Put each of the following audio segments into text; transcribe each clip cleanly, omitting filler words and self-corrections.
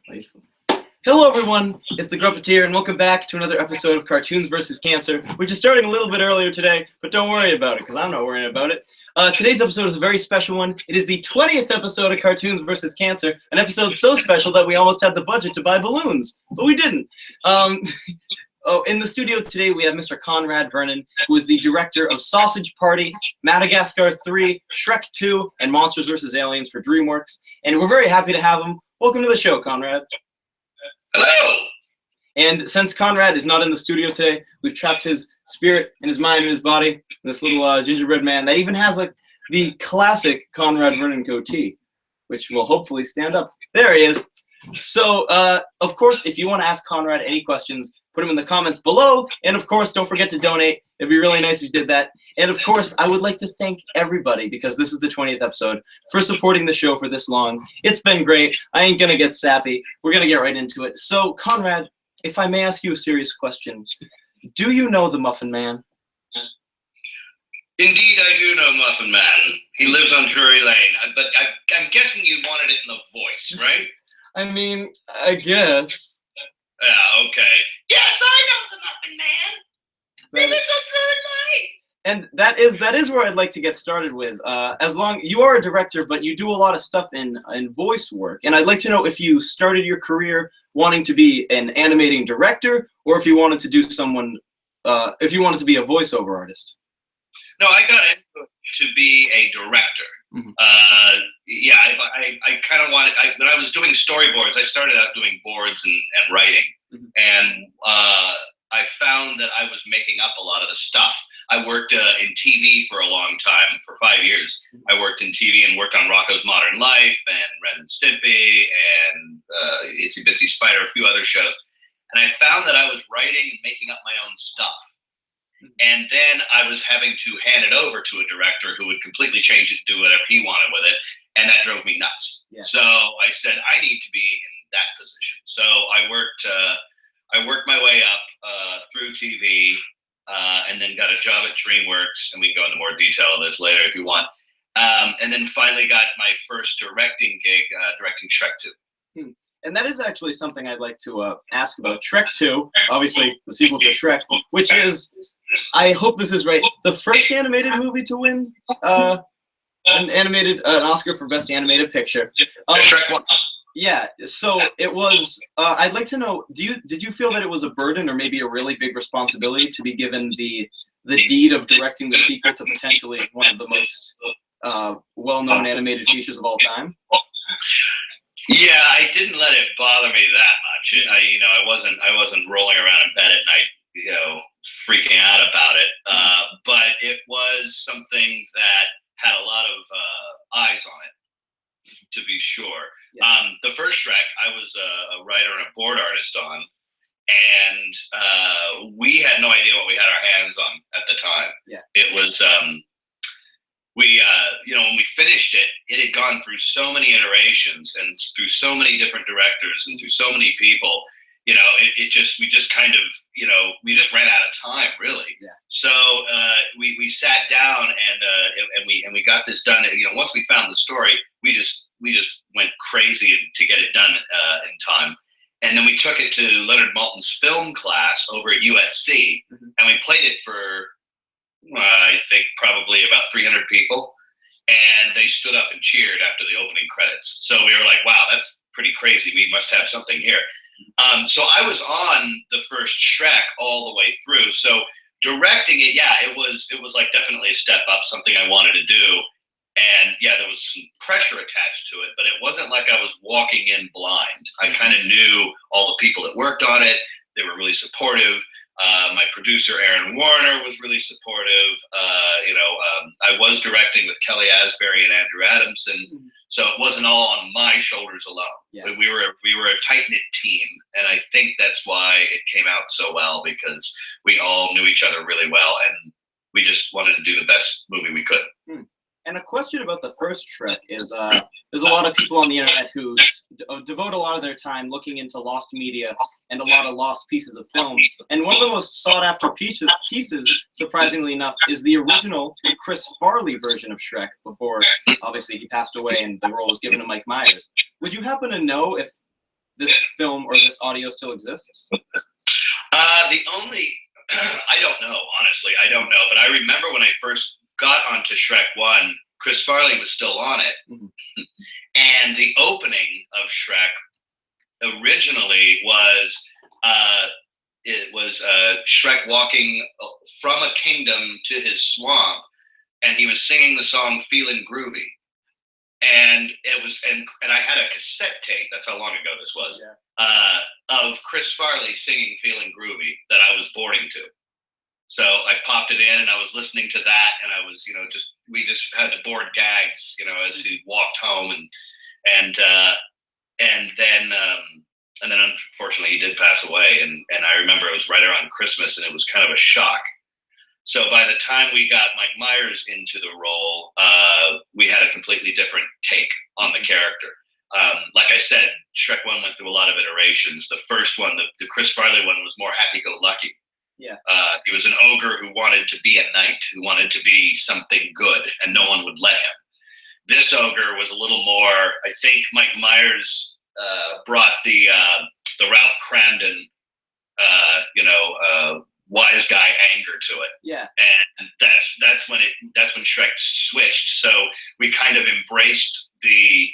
Delightful. Hello everyone, it's the Gruppeteer and welcome back to another episode of Cartoons vs. Cancer, which is starting a little bit earlier today, but don't worry about it, because I'm not worrying about it. Today's episode is a very special one. It is the 20th episode of Cartoons vs. Cancer, an episode so special that we almost had the budget to buy balloons, but we didn't. In the studio today we have Mr. Conrad Vernon, who is the director of Sausage Party, Madagascar 3, Shrek 2, and Monsters vs. Aliens for DreamWorks, and we're very happy to have him. Welcome to the show, Conrad. Hello! And since Conrad is not in the studio today, we've trapped his spirit and his mind and his body in this little gingerbread man that even has like the classic Conrad Vernon goatee, which will hopefully stand up. There he is. So, of course, if you want to ask Conrad any questions, put them in the comments below. And of course, don't forget to donate. It'd be really nice if you did that. And of course, I would like to thank everybody, because this is the 20th episode, for supporting the show for this long. It's been great. I ain't gonna get sappy. We're gonna get right into it. So, Conrad, if I may ask you a serious question, do you know the Muffin Man? Indeed, I do know Muffin Man. He lives on Drury Lane, but I'm guessing you wanted it in the voice, right? I mean, I guess. Yeah, okay. Yes, I know the Muffin Man. He lives on Drury Lane. And that is where I'd like to get started with. As long you are a director, but you do a lot of stuff in voice work, and I'd like to know if you started your career wanting to be an animating director, or if you wanted to do if you wanted to be a voiceover artist. No, I got into it to be a director. Mm-hmm. Yeah, I kind of wanted. When I was doing storyboards, I started out doing boards and writing, mm-hmm. and I found that I was making up a lot of the stuff. I worked in TV for a long time, for 5 years. I worked in TV and worked on Rocko's Modern Life and Ren and Stimpy and Itsy Bitsy Spider, a few other shows. And I found that I was writing and making up my own stuff. And then I was having to hand it over to a director who would completely change it and do whatever he wanted with it. And that drove me nuts. Yeah. So I said, I need to be in that position. So I worked my way up through TV and then got a job at DreamWorks. And we can go into more detail of this later if you want. And then finally got my first directing gig, directing Shrek 2. And that is actually something I'd like to ask about. Shrek 2, obviously the sequel to Shrek, which is, I hope this is right, the first animated movie to win an Oscar for Best Animated Picture. Shrek 1. Yeah, so it was, I'd like to know, did you feel that it was a burden or maybe a really big responsibility to be given the deed of directing the sequel to potentially one of the most well-known animated features of all time? Yeah, I didn't let it bother me that much. I wasn't rolling around in bed at night, freaking out about it. But it was something that had a lot of eyes on it, to be sure. Yeah. The first Shrek, I was a writer and a board artist on, and we had no idea what we had our hands on at the time. Yeah. It was. When we finished it, it had gone through so many iterations and through so many different directors and through so many people. We just ran out of time, really. Yeah. So we sat down and we got this done. Once we found the story, we just went crazy to get it done in time. And then we took it to Leonard Maltin's film class over at USC, and we played it for, I think, probably about 300 people. And they stood up and cheered after the opening credits. So we were like, wow, that's pretty crazy. We must have something here. So I was on the first Shrek all the way through. So directing it, yeah, it was like definitely a step up, something I wanted to do. And yeah, there was some pressure attached to it, but it wasn't like I was walking in blind. I kind of knew all the people that worked on it. They were really supportive. My producer, Aaron Warner, was really supportive. I was directing with Kelly Asbury and Andrew Adamson, so it wasn't all on my shoulders alone. Yeah. We were a tight-knit team, and I think that's why it came out so well, because we all knew each other really well, and we just wanted to do the best movie we could. And a question about the first Shrek is, there's a lot of people on the internet who devote a lot of their time looking into lost media and a lot of lost pieces of film. And one of the most sought-after pieces, surprisingly enough, is the original Chris Farley version of Shrek before, obviously, he passed away and the role was given to Mike Myers. Would you happen to know if this film or this audio still exists? The only, I don't know, honestly, I don't know. But I remember when I first got onto Shrek 1, Chris Farley was still on it. Mm-hmm. And the opening of Shrek originally was, it was Shrek walking from a kingdom to his swamp, and he was singing the song "Feelin' Groovy," and it was, and I had a cassette tape. That's how long ago this was. Yeah. Of Chris Farley singing "Feelin' Groovy" that I was boarding to. So I popped it in, and I was listening to that, and I was, we just had to board gags, as he walked home, and then unfortunately he did pass away, and I remember it was right around Christmas, and it was kind of a shock. So by the time we got Mike Myers into the role, we had a completely different take on the character. Like I said, Shrek 1 went through a lot of iterations. The first one, the Chris Farley one, was more happy-go-lucky. Yeah. He was an ogre who wanted to be a knight, who wanted to be something good, and no one would let him. This ogre was a little more, I think Mike Myers brought the Ralph Cramden, wise guy anger to it. Yeah. And that's when Shrek switched. So we kind of embraced the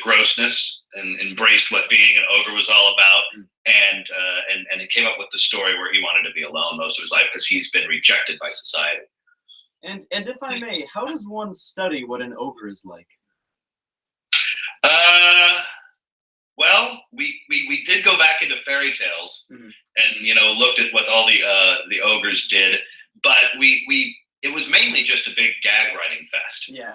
grossness and embraced what being an ogre was all about, and it came up with the story where he wanted to be alone most of his life because he's been rejected by society. And if I may, how does one study what an ogre is like? Well, we did go back into fairy tales, mm-hmm. and looked at what all the ogres did, but it was mainly just a big gag writing fest. Yeah.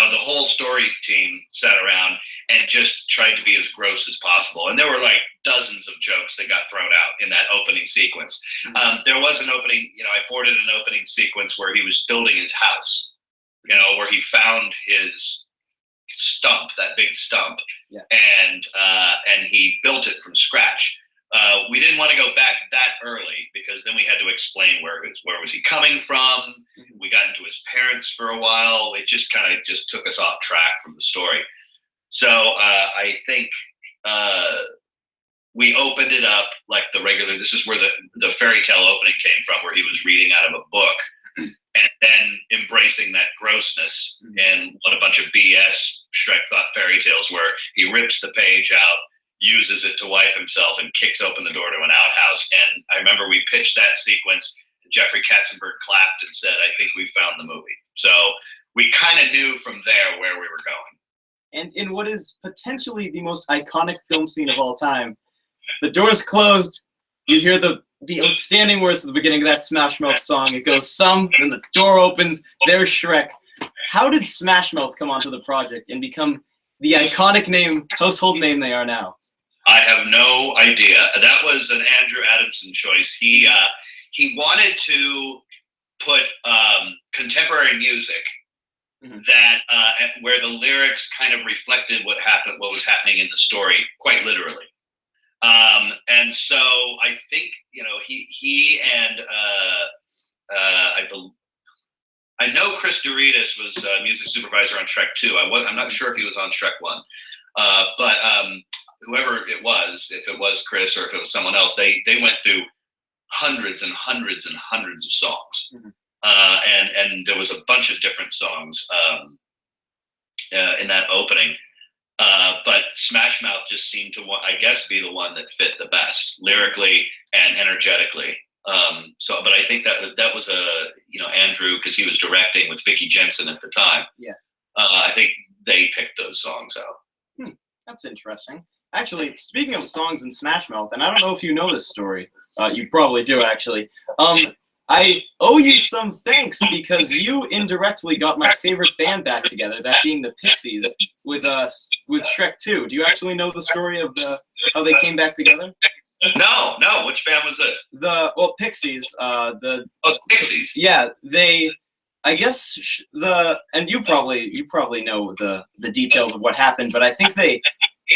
The whole story team sat around and just tried to be as gross as possible. And there were like dozens of jokes that got thrown out in that opening sequence. Mm-hmm. There was an opening, I boarded an opening sequence where he was building his house, where he found his stump, that big stump, yeah. And he built it from scratch. We didn't want to go back that early because then we had to explain where was he coming from. Mm-hmm. We got into his parents for a while. It just kind of just took us off track from the story. So I think we opened it up like the regular. This is where the fairy tale opening came from, where he was reading out of a book and then embracing that grossness, mm-hmm. and what a bunch of BS Shrek thought fairy tales were. He rips the page out, uses it to wipe himself, and kicks open the door to an outhouse. And I remember we pitched that sequence, and Jeffrey Katzenberg clapped and said, "I think we found the movie." So we kind of knew from there where we were going. And in what is potentially the most iconic film scene of all time, the door's closed, you hear the outstanding words at the beginning of that Smash Mouth song. It goes some, then the door opens, there's Shrek. How did Smash Mouth come onto the project and become the iconic name, household name they are now? I have no idea. That was an Andrew Adamson choice. He wanted to put contemporary music, mm-hmm. that where the lyrics kind of reflected what was happening in the story, quite literally. And so I think he and I know Chris Doritas was music supervisor on Shrek 2. I'm not sure if he was on Shrek 1, but whoever it was, if it was Chris or if it was someone else, they went through hundreds and hundreds and hundreds of songs, mm-hmm. And there was a bunch of different songs in that opening. But Smash Mouth just seemed to, I guess, be the one that fit the best lyrically and energetically. But I think that was Andrew, because he was directing with Vicki Jensen at the time. Yeah. I think they picked those songs out. That's interesting. Actually, speaking of songs in Smash Mouth, and I don't know if you know this story. You probably do, actually. I owe you some thanks because you indirectly got my favorite band back together, that being the Pixies, with Shrek 2. Do you actually know the story of how they came back together? No. Which band was this? Pixies. The Pixies. Yeah, I guess and you probably know the details of what happened, but I think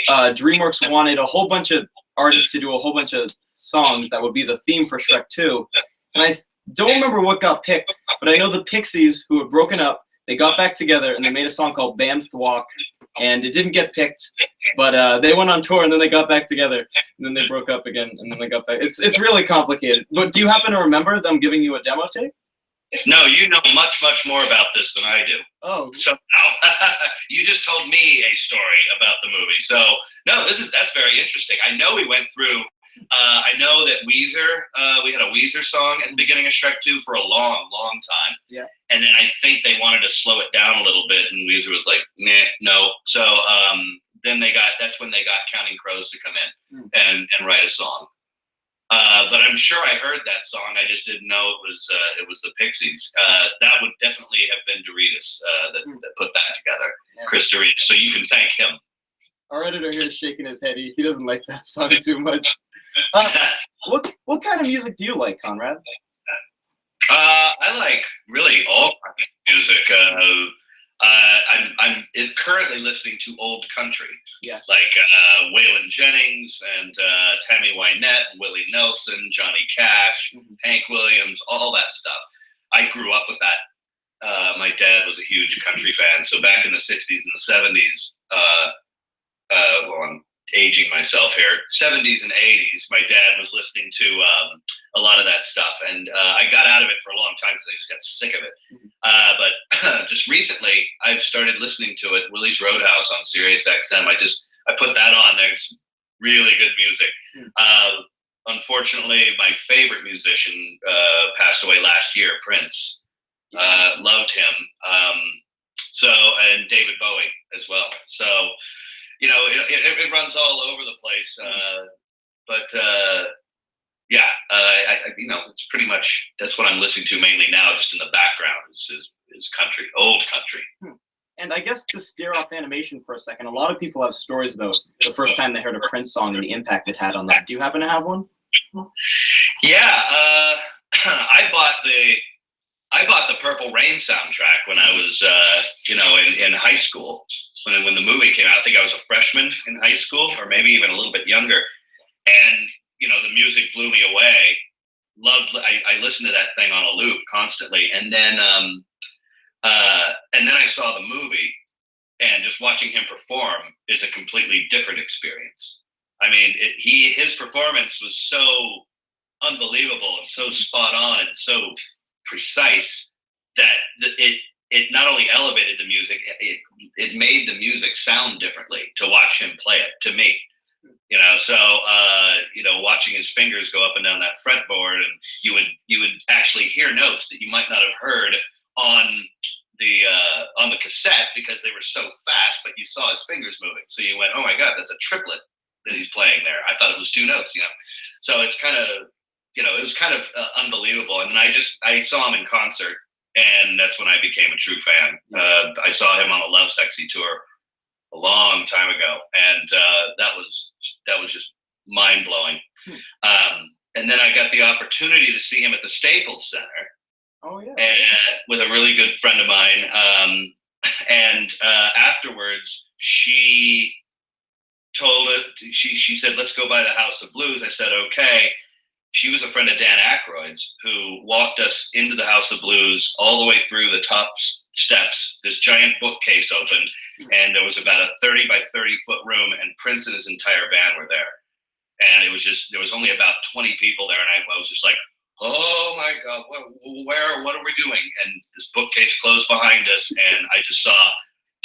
DreamWorks wanted a whole bunch of artists to do a whole bunch of songs that would be the theme for Shrek 2. And I don't remember what got picked, but I know the Pixies, who had broken up, they got back together and they made a song called Bam Thwok. and it didn't get picked. But they went on tour, and then they got back together, and then they broke up again, and then they got back. It's really complicated. But do you happen to remember them giving you a demo tape? No, you know much more about this than I do. Oh. Somehow. You just told me a story about the movie. So, no, that's very interesting. I know we went through, I know that Weezer, we had a Weezer song at the beginning of Shrek 2 for a long time. Yeah. And then I think they wanted to slow it down a little bit, and Weezer was like, nah, no. So then that's when they got Counting Crows to come in and write a song. But I'm sure I heard that song. I just didn't know it was the Pixies. That would definitely have been Doritas that put that together, yeah. Chris Doritas. So you can thank him. Our editor here is shaking his head. He doesn't like that song too much. What kind of music do you like, Conrad? I like really all kinds of music. I'm currently listening to old country, like Waylon Jennings and Tammy Wynette, Willie Nelson, Johnny Cash, Hank Williams, all that stuff. I grew up with that. My dad was a huge country fan, so back in the 60s and the 70s, well, I'm aging myself here, 70s and 80s, my dad was listening to a lot of that stuff, and I got out of it for a long time because I just got sick of it. But just recently, I've started listening to it, Willie's Roadhouse on Sirius XM. I put that on there. It's really good music. Unfortunately, my favorite musician passed away last year, Prince. Loved him. And David Bowie as well. So, you know, it runs all over the place. You know, it's pretty much, that's what I'm listening to mainly now, just in the background, is country, old country. And I guess to steer off animation for a second, a lot of people have stories about the first time they heard a Prince song and the impact it had on them. Do you happen to have one? Yeah, I bought the Purple Rain soundtrack when I was, in high school. When the movie came out, I think I was a freshman in high school, or maybe even a little bit younger. And you know, the music blew me away. I listened to that thing on a loop constantly, and then I saw the movie, and just watching him perform is a completely different experience. I mean, his performance was so unbelievable and so spot on and so precise that it not only elevated the music, it made the music sound differently to watch him play it, to me. You know, so watching his fingers go up and down that fretboard, and you would actually hear notes that you might not have heard on the cassette because they were so fast, but you saw his fingers moving. So you went, oh my God, that's a triplet that he's playing there. I thought it was two notes, you know. So it's kind of, it was kind of unbelievable. And then I saw him in concert, and that's when I became a true fan. I saw him on the Love Sexy tour a long time ago, and that was just mind blowing. And then I got the opportunity to see him at the Staples Center. Oh yeah. With a really good friend of mine, and afterwards she said, let's go by the House of Blues. I said okay. She was a friend of Dan Aykroyd's, who walked us into the House of Blues all the way through the top steps. This giant bookcase opened, and there was about a 30 by 30 foot room, and Prince and his entire band were there. And it was just, there was only about 20 people there, and I was just like, oh my God, what are we doing? And this bookcase closed behind us, and I just saw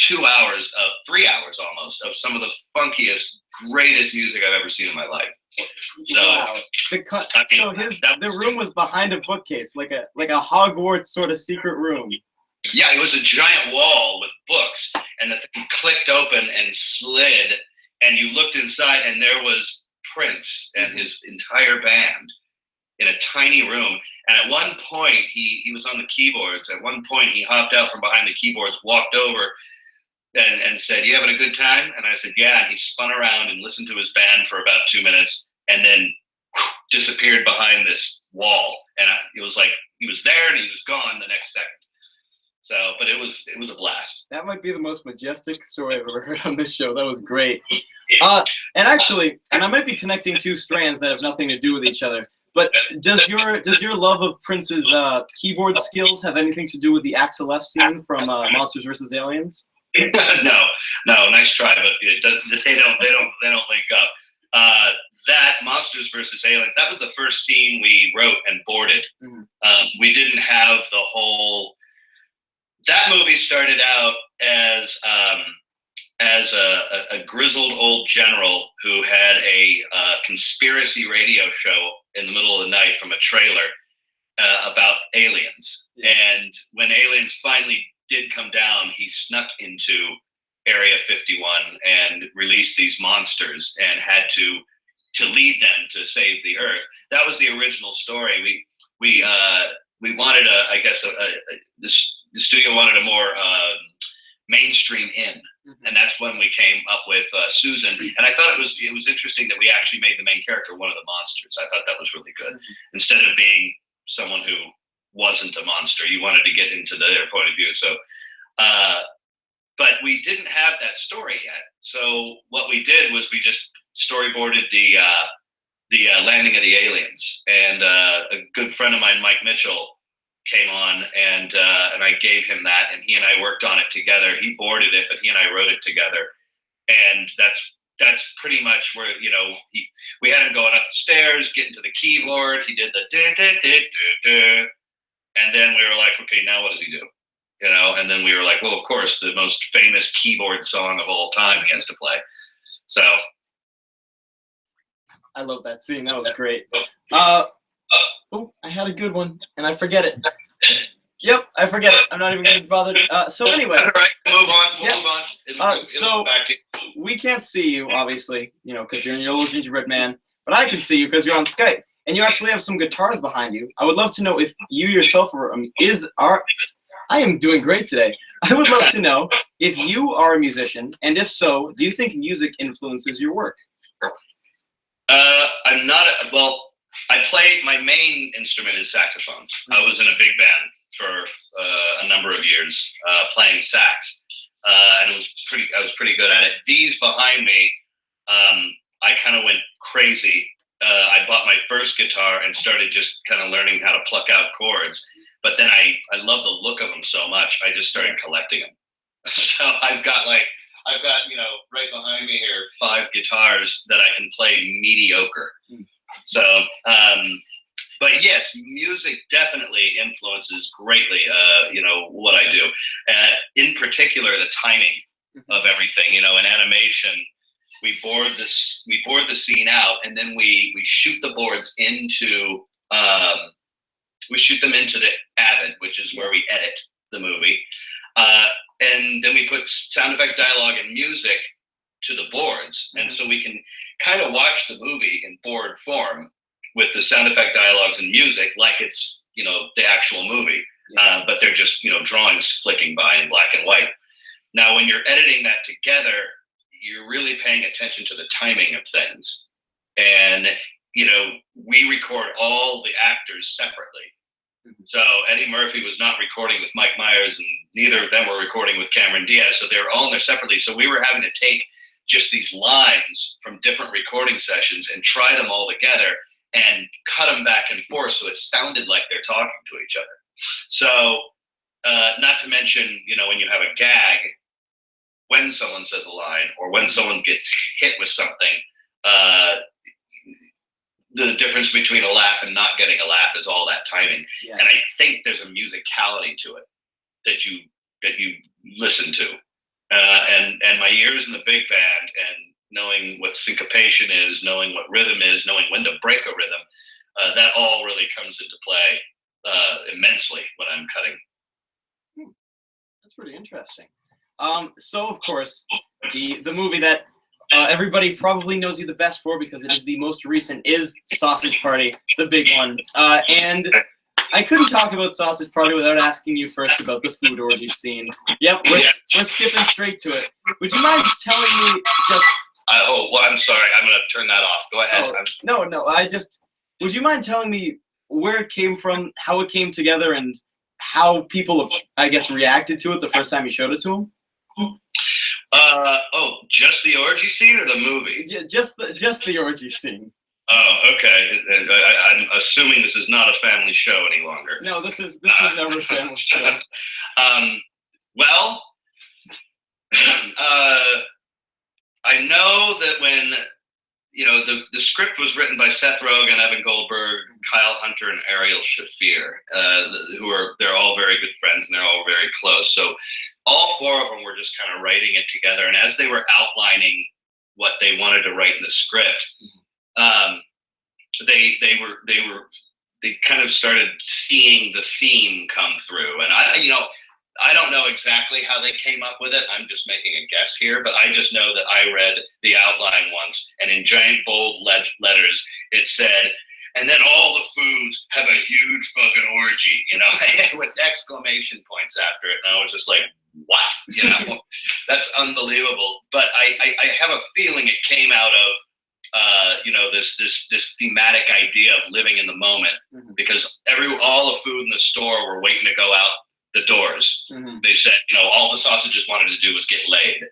3 hours almost, of some of the funkiest, greatest music I've ever seen in my life. So, wow. The room was behind a bookcase, like a Hogwarts sort of secret room. Yeah, it was a giant wall with books, and the thing clicked open and slid, and you looked inside, and there was Prince and his entire band in a tiny room. And at one point, he was on the keyboards. At one point, he hopped out from behind the keyboards, walked over, and said, "You having a good time?" And I said, "Yeah." And he spun around and listened to his band for about 2 minutes, and then disappeared behind this wall. And it was like he was there and he was gone the next second. So, but it was a blast. That might be the most majestic story I've ever heard on this show. That was great. And actually, and I might be connecting two strands that have nothing to do with each other, but does your love of Prince's keyboard skills have anything to do with the Axel F scene from Monsters vs. Aliens? No, nice try, but it does. They don't link up. That Monsters versus Aliens. That was the first scene we wrote and boarded. We didn't have the whole. That movie started out as a grizzled old general who had a conspiracy radio show in the middle of the night from a trailer about aliens. And when aliens finally did come down, he snuck into Area 51 and released these monsters and had to lead them to save the Earth. That was the original story. We wanted the studio wanted a more mainstream in, and that's when we came up with Susan. And I thought it was interesting that we actually made the main character one of the monsters. I thought that was really good. Instead of being someone who wasn't a monster, you wanted to get into their point of view. So, but we didn't have that story yet. So what we did was we just storyboarded the landing of the aliens, and a good friend of mine, Mike Mitchell, came on, and I gave him that, and he and I worked on it together. He boarded it, but he and I wrote it together, and that's pretty much where, you know, we had him going up the stairs, getting to the keyboard. He did the da, da, da, da, da, and then we were like, okay, now what does he do? You know, and then we were like, well, of course, the most famous keyboard song of all time he has to play. So I love that scene. That was great. Oh, I had a good one, and I forget it. Yep, I forget it. I'm not even going to bother. So anyway. All right, move on. Move on. So we can't see you, obviously, you know, because you're in your little gingerbread man. But I can see you because you're on Skype, and you actually have some guitars behind you. I would love to know if you yourself I am doing great today. I would love to know if you are a musician, and if so, do you think music influences your work? I'm not. My main instrument is saxophone. I was in a big band for a number of years playing sax, and I was pretty good at it. These behind me, I kind of went crazy. I bought my first guitar and started just kind of learning how to pluck out chords. But then I love the look of them so much, I just started collecting them. So I've got, you know, right behind me here, 5 guitars that I can play mediocre. So, but yes, music definitely influences greatly, you know, what I do. In particular, the timing of everything. You know, in animation, we board the scene out, and then we shoot the boards into the Avid, which is where we edit the movie. And then we put sound effects, dialogue, and music to the boards. And so we can kind of watch the movie in board form with the sound effect, dialogues, and music like it's, you know, the actual movie. But they're just, you know, drawings flicking by in black and white. Now, when you're editing that together, you're really paying attention to the timing of things. And, you know, we record all the actors separately. So Eddie Murphy was not recording with Mike Myers, and neither of them were recording with Cameron Diaz. So they were all in there separately. So we were having to take just these lines from different recording sessions and try them all together and cut them back and forth so it sounded like they're talking to each other. So not to mention, you know, when you have a gag, when someone says a line or when someone gets hit with something, the difference between a laugh and not getting a laugh is all that timing. Yeah. And I think there's a musicality to it that you listen to. And my years in the big band and knowing what syncopation is, knowing what rhythm is, knowing when to break a rhythm, that all really comes into play immensely when I'm cutting. That's pretty interesting. So of course, the movie that everybody probably knows you the best for, because it is the most recent, is Sausage Party, the big one. And I couldn't talk about Sausage Party without asking you first about the food orgy scene. Yep, we're skipping straight to it. Would you mind telling me just... I'm sorry. I'm going to turn that off. Go ahead. No. Would you mind telling me where it came from, how it came together, and how people, I guess, reacted to it the first time you showed it to them? Just the orgy scene or the movie? Yeah, just the orgy scene. Oh, okay. I'm assuming this is not a family show any longer. No, this was never a family show. Well, I know that when the script was written by Seth Rogen, Evan Goldberg, Kyle Hunter, and Ariel Shafir, they're all very good friends and they're all very close. So all four of them were just kind of writing it together. And as they were outlining what they wanted to write in the script, they kind of started seeing the theme come through. And I don't know exactly how they came up with it. I'm just making a guess here, but I just know that I read the outline once, and in giant bold letters, it said, "And then all the foods have a huge fucking orgy," with exclamation points after it. And I was just like, what? That's unbelievable. But I have a feeling it came out of, this thematic idea of living in the moment, because all the food in the store were waiting to go out the doors. They said, all the sausages wanted to do was get laid.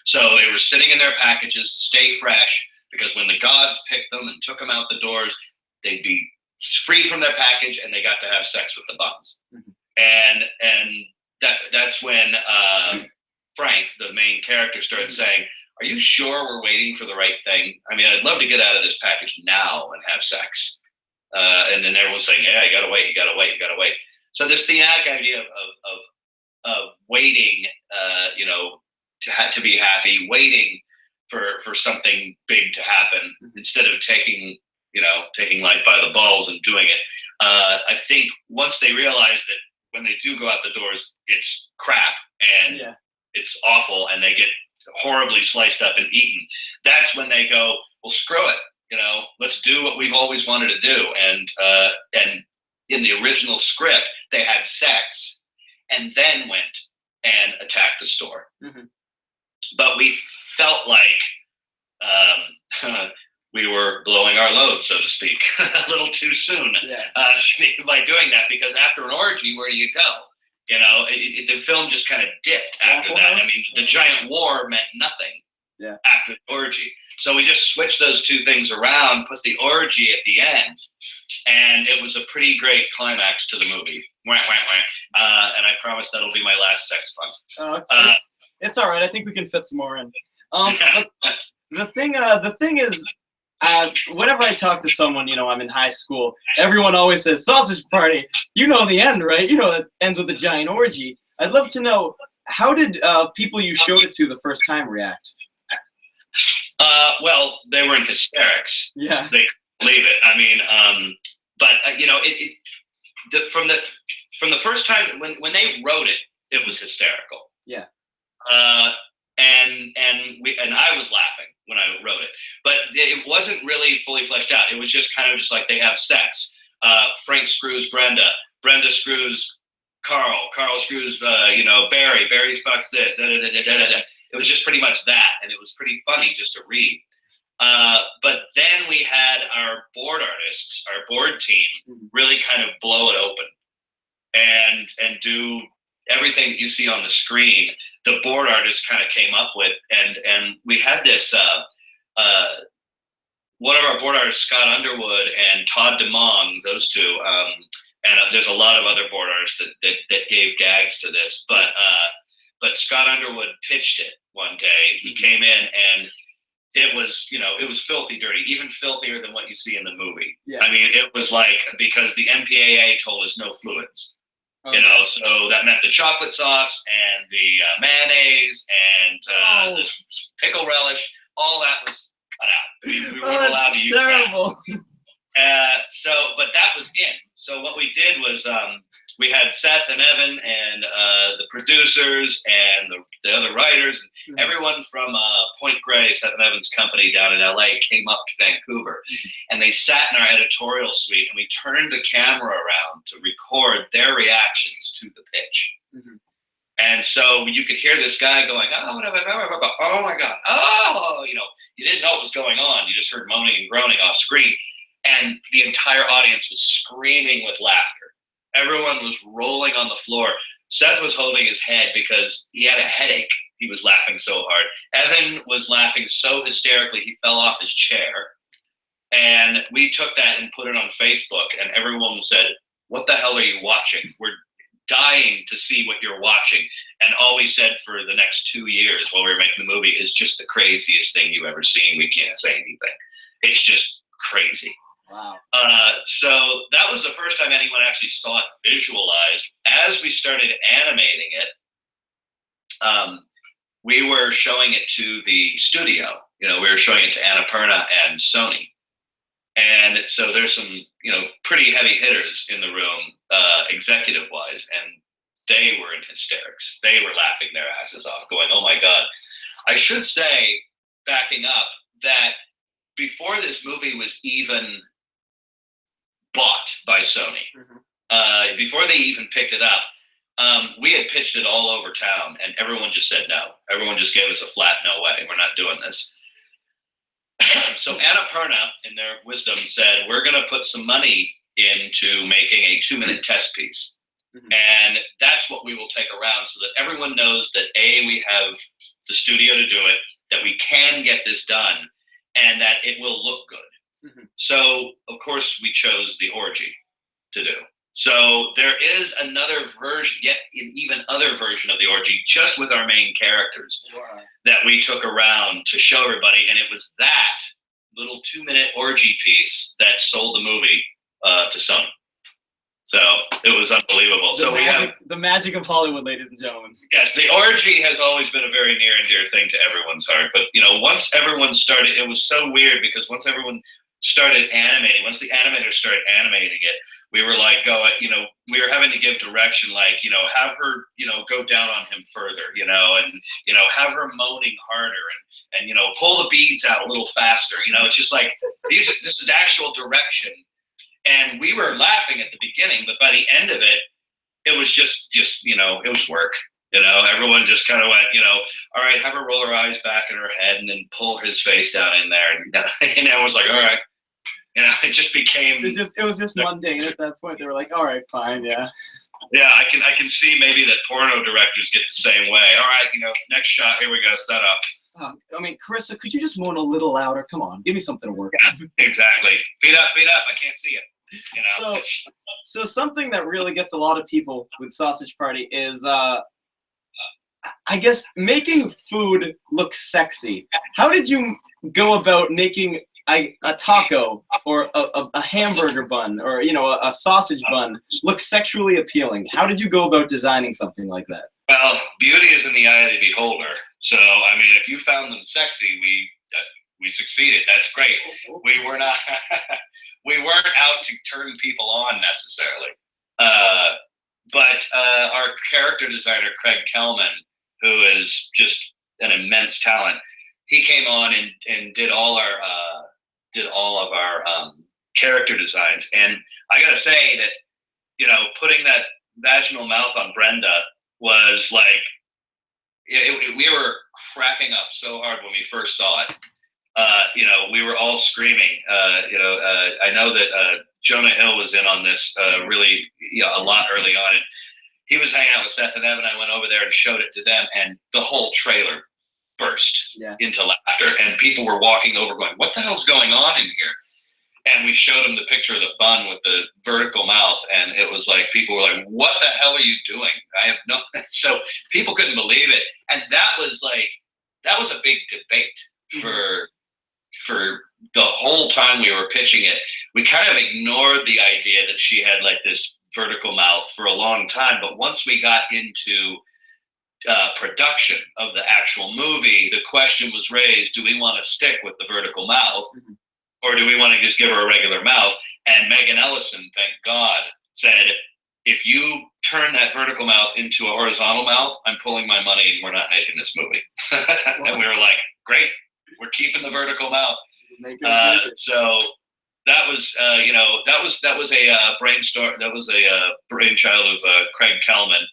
So they were sitting in their packages to stay fresh, because when the gods picked them and took them out the doors, they'd be free from their package and they got to have sex with the buns. And that's when Frank, the main character, started saying, "Are you sure we're waiting for the right thing? I mean, I'd love to get out of this package now and have sex." And then everyone's saying, "Yeah, you gotta wait, you gotta wait, you gotta wait." So this thematic idea of waiting, to be happy, waiting for something big to happen instead of taking life by the balls and doing it. I think once they realize that when they do go out the doors, it's crap and it's awful, and they get horribly sliced up and eaten, that's when they go, "Well, screw it. Let's do what we've always wanted to do." And in the original script, they had sex and then went and attacked the store. But we felt like we were blowing our load, so to speak, a little too soon by doing that, because after an orgy, where do you go? The film just kind of dipped after that. I mean, the giant war meant nothing after the orgy. So we just switched those two things around, put the orgy at the end, and it was a pretty great climax to the movie. And I promise that'll be my last sex pun. It's all right. I think we can fit some more in. The thing is, whenever I talk to someone, I'm in high school, everyone always says sausage party. You know the end, right? It ends with a giant orgy. I'd love to know, how did people you showed it to the first time react? Well, they were in hysterics. Yeah, they couldn't believe it. I mean, from the first time when they wrote it, it was hysterical. Yeah. And I was laughing when I wrote it, but it wasn't really fully fleshed out. It was just kind of just like they have sex. Frank screws Brenda. Brenda screws Carl. Carl screws Barry. Barry fucks this. Da, da, da, da, da, da. It was just pretty much that, and it was pretty funny just to read. But then we had our board artists, our board team, really kind of blow it open and do everything that you see on the screen. The board artists kind of came up with, and we had this. One of our board artists, Scott Underwood and Todd DeMong, those two, and there's a lot of other board artists that gave gags to this, but Scott Underwood pitched it one day. He came in and it was filthy dirty, even filthier than what you see in the movie. Yeah. I mean, it was like, because the MPAA told us no fluids. So that meant the chocolate sauce and the mayonnaise and the pickle relish, all that was cut out. We weren't allowed to use terrible. That. But that was in. So what we did was we had Seth and Evan and the producers and the other writers, and everyone from Point Grey, Seth and Evan's company down in LA, came up to Vancouver, and they sat in our editorial suite, and we turned the camera around to record their reactions to the pitch. And so you could hear this guy going, "Oh my God, oh," you didn't know what was going on. You just heard moaning and groaning off screen. And the entire audience was screaming with laughter. Everyone was rolling on the floor. Seth was holding his head because he had a headache. He was laughing so hard. Evan was laughing so hysterically he fell off his chair. And we took that and put it on Facebook, and everyone said, "What the hell are you watching? dying to see what you're watching. And all we said for the next 2 years while we were making the movie is just the craziest thing you've ever seen. We can't say anything. It's just crazy. Wow. So that was the first time anyone actually saw it visualized. As we started animating it, we were showing it to the studio. We were showing it to Annapurna and Sony. And so there's some, pretty heavy hitters in the room, executive-wise, and they were in hysterics. They were laughing their asses off, going, "Oh my God." I should say, backing up, that before this movie was even bought by Sony, before they even picked it up, we had pitched it all over town, and everyone just said no. Everyone just gave us a flat no way. We're not doing this. So Annapurna, in their wisdom, said, "We're going to put some money into making a 2-minute test piece. And that's what we will take around so that everyone knows that, A, we have the studio to do it, that we can get this done, and that it will look good." So, of course, we chose the orgy to do. So there is another version, yet an even other version of the orgy, just with our main characters, that we took around to show everybody. And it was that little 2-minute orgy piece that sold the movie to Sony. So it was unbelievable. The magic of Hollywood, ladies and gentlemen. Yes, the orgy has always been a very near and dear thing to everyone's heart. But, once everyone started, it was so weird because once everyone started animating, once the animators started animating it, we were like, we were having to give direction, like, have her, go down on him further, and, have her moaning harder and, pull the beads out a little faster. It's just like, this is actual direction. And we were laughing at the beginning, but by the end of it, it was just, it was work. Everyone just kind of went, all right, have her roll her eyes back in her head and then pull his face down in there. And I was like, all right. It just became. It was just mundane at that point. They were like, all right, fine, yeah. Yeah, I can see maybe that porno directors get the same way. All right, next shot, here we go, set up. Carissa, could you just moan a little louder? Come on, give me something to work with. Yeah, exactly. Feet up, I can't see it. So something that really gets a lot of people with Sausage Party is, I guess, making food look sexy. How did you go about making a taco or a hamburger bun or a sausage bun look sexually appealing? How did you go about designing something like that? Well, beauty is in the eye of the beholder. So if you found them sexy, we succeeded. That's great. We weren't out to turn people on necessarily. But our character designer, Craig Kelman, who is just an immense talent, he came on and did all of our character designs. And I gotta say that, putting that vaginal mouth on Brenda was like, we were cracking up so hard when we first saw it. We were all screaming. I know that Jonah Hill was in on this really a lot early on. And he was hanging out with Seth and Evan. I went over there and showed it to them, and the whole trailer burst into laughter. And people were walking over going, "What the hell's going on in here?" And we showed them the picture of the bun with the vertical mouth, and it was like, people were like, "What the hell are you doing?" I have no. So people couldn't believe it, and that was a big debate for the whole time we were pitching it. We kind of ignored the idea that she had like this vertical mouth for a long time, but once we got into production of the actual movie, the question was raised: do we want to stick with the vertical mouth? Or do we want to just give her a regular mouth? And Megan Ellison, thank God, said, "If you turn that vertical mouth into a horizontal mouth, I'm pulling my money and we're not making this movie." And we were like, great, we're keeping the vertical mouth. So that was, that was a brainstorm. That was a brainchild of Craig Kelman.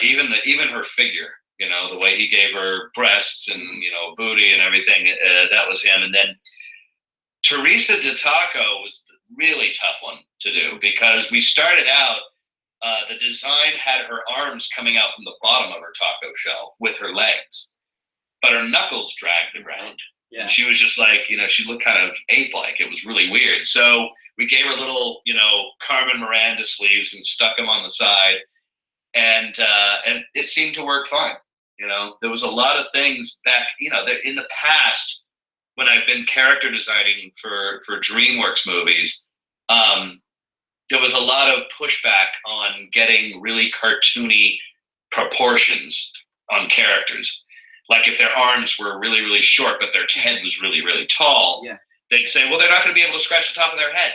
Even her figure, the way he gave her breasts and booty and everything, that was him. And then Teresa DeTaco was a really tough one to do because we started out, the design had her arms coming out from the bottom of her taco shell with her legs, but her knuckles dragged the ground. Yeah. And she was just like, she looked kind of ape-like. It was really weird. So we gave her little, Carmen Miranda sleeves and stuck them on the side. and it seemed to work fine. You know, there was a lot of things back, you know, that in the past when I've been character designing for DreamWorks movies, there was a lot of pushback on getting really cartoony proportions on characters. Like if their arms were really, really short, but their head was really, really tall, they'd say, well, they're not going to be able to scratch the top of their head.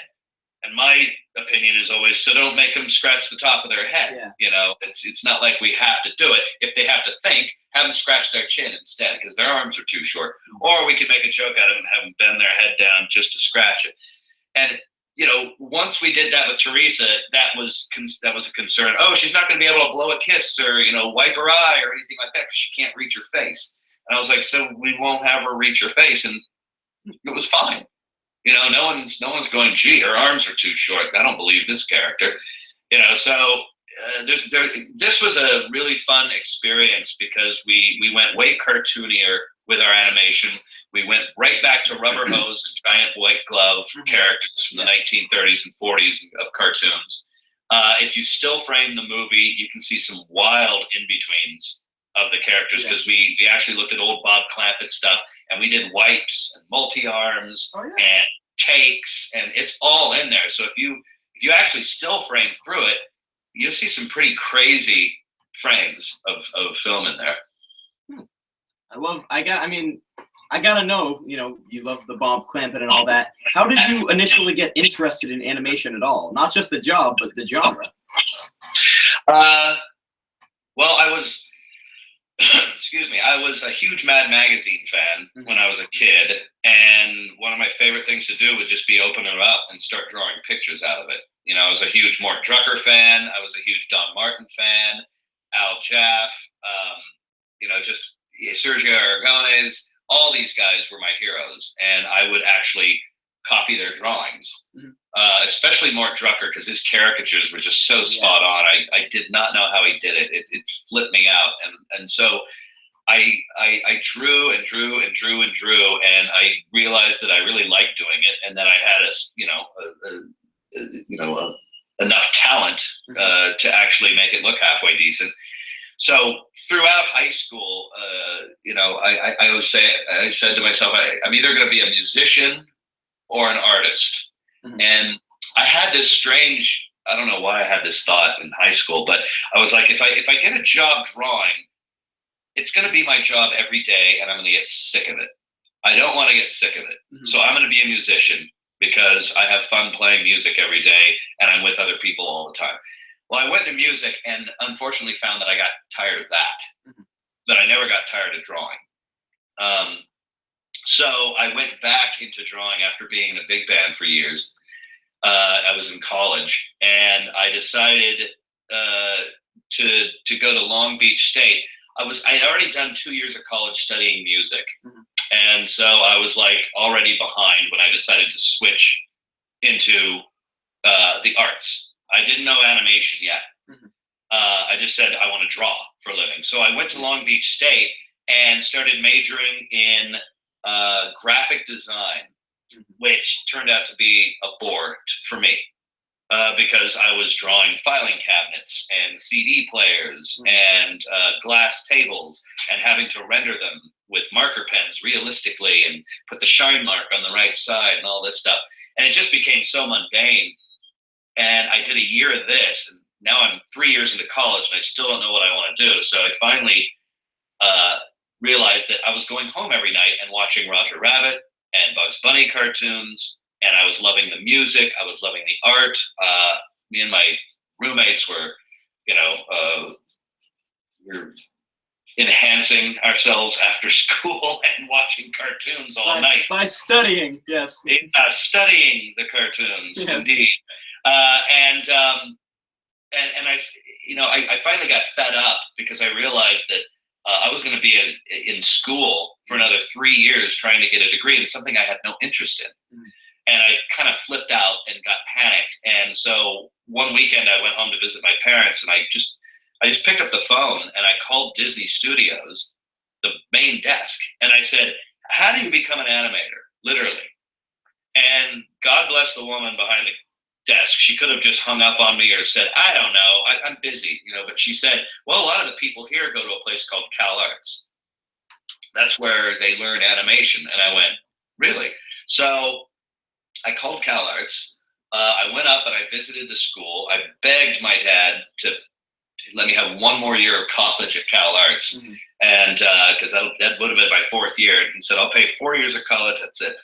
And my opinion is always, so don't make them scratch the top of their head. Yeah. You know, it's not like we have to do it. If they have to think, have them scratch their chin instead, because their arms are too short. Or we could make a joke out of it and have them bend their head down just to scratch it. And you know, once we did that with Teresa, that was a concern. Oh, she's not going to be able to blow a kiss or, you know, wipe her eye or anything like that because she can't reach her face. And I was like, so we won't have her reach her face, and it was fine. You know, no one's going, gee, her arms are too short. I don't believe this character. You know, so this was a really fun experience because we went way cartoonier with our animation. We went right back to rubber hose and giant white glove characters from the 1930s and 40s of cartoons. If you still frame the movie, you can see some wild in-betweens of the characters because we actually looked at old Bob Clampett stuff, and we did wipes and multi-arms and takes, and it's all in there. So if you actually still frame through it, you'll see some pretty crazy frames of film in there. I gotta know, you know, you love the Bob Clampett and all that. How did you initially get interested in animation at all? Not just the job, but the genre. Well, I was, excuse me, I was a huge Mad Magazine fan when I was a kid, and one of my favorite things to do would just be open it up and start drawing pictures out of it. You know, I was a huge Mort Drucker fan. I was a huge Don Martin fan, Al Jaff, you know, just Sergio Aragones. All these guys were my heroes, and I would actually copy their drawings, especially Mort Drucker, because his caricatures were just so spot on. I did not know how he did it. It flipped me out, and so I drew and drew and drew and drew, and I realized that I really liked doing it, and that I had enough talent to actually make it look halfway decent. So throughout high school, you know, I said to myself, I'm either going to be a musician or an artist. And I had this strange, I don't know why I had this thought in high school, but I was like, if I get a job drawing, it's going to be my job every day, and I'm going to get sick of it. I don't want to get sick of it. So I'm going to be a musician because I have fun playing music every day, and I'm with other people all the time. Well, I went to music and unfortunately found that I got tired of that, that I never got tired of drawing. So I went back into drawing after being in a big band for years. I was in college, and I decided to go to Long Beach State. I had already done 2 years of college studying music, and so I was like already behind when I decided to switch into the arts. I didn't know animation yet. I just said I want to draw for a living. So I went to Long Beach State and started majoring in graphic design, which turned out to be a bore for me because I was drawing filing cabinets and CD players and glass tables and having to render them with marker pens realistically and put the shine mark on the right side and all this stuff. And it just became so mundane. And I did a year of this, and now I'm 3 years into college, and I still don't know what I want to do. So I finally realized that I was going home every night and watching Roger Rabbit and Bugs Bunny cartoons, and I was loving the music. I was loving the art. Me and my roommates were, you know, we were enhancing ourselves after school and watching cartoons all night. By studying, yes. Studying the cartoons, indeed. And I, you know, I finally got fed up because I realized that I was going to be in school for another 3 years trying to get a degree in something I had no interest in. And I kind of flipped out and got panicked. And so one weekend I went home to visit my parents, and I just picked up the phone and I called Disney Studios, the main desk, and I said, how do you become an animator? Literally. And God bless the woman behind desk. She could have just hung up on me or said, I don't know, I'm busy, but she said, well, a lot of the people here go to a place called Cal Arts. That's where they learn animation. And I went, really? So I called Cal Arts. I went up and I visited the school. I begged my dad to let me have one more year of college at Cal Arts. Mm-hmm. And because that would have been my fourth year. And he said, I'll pay 4 years of college. That's it.